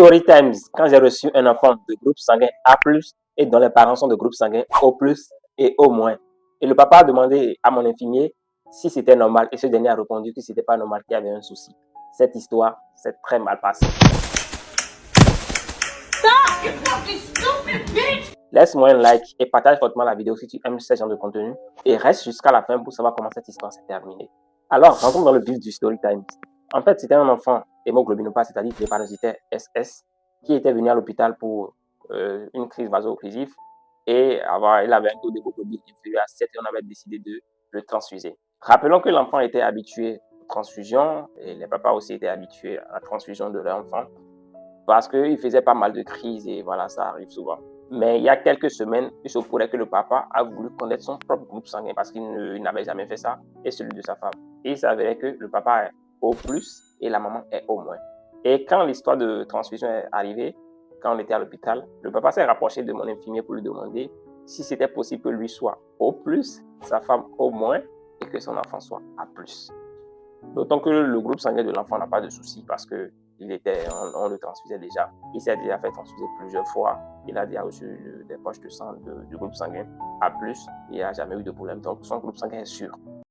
Story Times, quand j'ai reçu un enfant de groupe sanguin A+, et dont les parents sont de groupe sanguin O+, et O-. Et le papa a demandé à mon infirmier si c'était normal, et ce dernier a répondu que c'était pas normal, qu'il y avait un souci. Cette histoire s'est très mal passée. Stop, you fucking stupid bitch! Laisse-moi un like et partage fortement la vidéo si tu aimes ce genre de contenu, et reste jusqu'à la fin pour savoir comment cette histoire s'est terminée. Alors, rentrons dans le vif du Story Time. En fait, c'était un enfant hémoglobinopathe, c'est-à-dire drépanocytaire SS, qui était venu à l'hôpital pour une crise vaso-occlusive et il avait un taux d'hémoglobine inférieur à 7 et on avait décidé de le transfuser. Rappelons que l'enfant était habitué aux transfusions et les papas aussi étaient habitués à la transfusion de leur enfant parce qu'il faisait pas mal de crises et voilà, ça arrive souvent. Mais il y a quelques semaines, il se pourrait que le papa a voulu connaître son propre groupe sanguin parce qu'il n'avait jamais fait ça et celui de sa femme. Et il s'avérait que le papa est O+, et la maman est O-. Et quand l'histoire de transfusion est arrivée, quand on était à l'hôpital, le papa s'est rapproché de mon infirmier pour lui demander si c'était possible que lui soit O+, sa femme O-, et que son enfant soit A+. D'autant que le groupe sanguin de l'enfant n'a pas de souci parce que on le transfusait déjà. Il s'est déjà fait transfuser plusieurs fois. Il a déjà reçu des poches de sang du groupe sanguin A+, il n'y a jamais eu de problème. Donc son groupe sanguin est sûr.